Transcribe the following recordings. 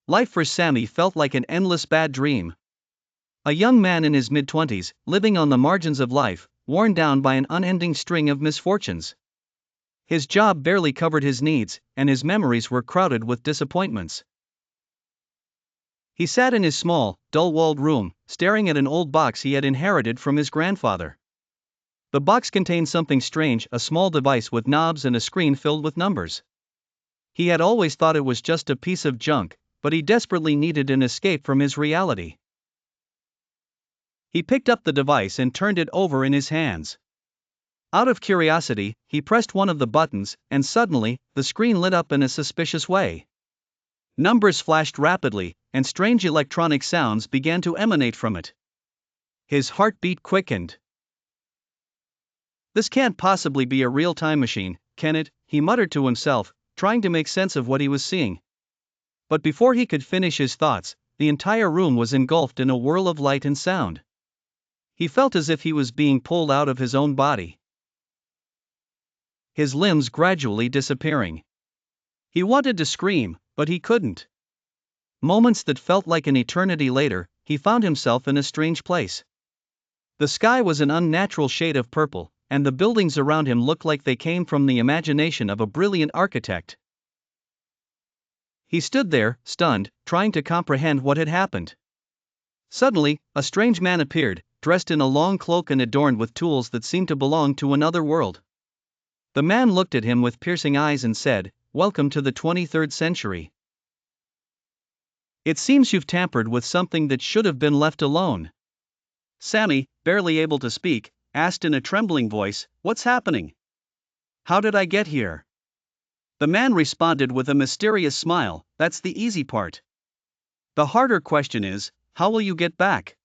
Life for Sami felt like an endless bad dream. A young man in his mid-20s, living on the margins of life, worn down by an unending string of misfortunes. His job barely covered his needs, and his memories were crowded with disappointments. He sat in his small, dull-walled room, staring at an old box he had inherited from his grandfather. The box contained something strange, a small device with knobs and a screen filled with numbers. He had always thought it was just a piece of junk, but he desperately needed an escape from his reality. He picked up the device and turned it over in his hands. Out of curiosity, he pressed one of the buttons, and suddenly, the screen lit up in a suspicious way. Numbers flashed rapidly, and strange electronic sounds began to emanate from it. His heartbeat quickened. "This can't possibly be a real time machine, can it?" he muttered to himself, trying to make sense of what he was seeing. But before he could finish his thoughts, the entire room was engulfed in a whirl of light and sound. He felt as if he was being pulled out of his own body, his limbs gradually disappearing. He wanted to scream, but he couldn't. Moments that felt like an eternity later, he found himself in a strange place. The sky was an unnatural shade of purple, and the buildings around him looked like they came from the imagination of a brilliant architect. He stood there, stunned, trying to comprehend what had happened. Suddenly, a strange man appeared, dressed in a long cloak and adorned with tools that seemed to belong to another world. The man looked at him with piercing eyes and said, "Welcome to the 23rd century. It seems you've tampered with something that should have been left alone." Sami, barely able to speak, asked in a trembling voice, "What's happening? How did I get here?" The man responded with a mysterious smile, "That's the easy part. The harder question is, how will you get back?"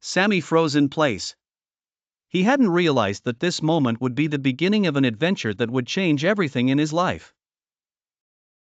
Sami froze in place. He hadn't realized that this moment would be the beginning of an adventure that would change everything in his life.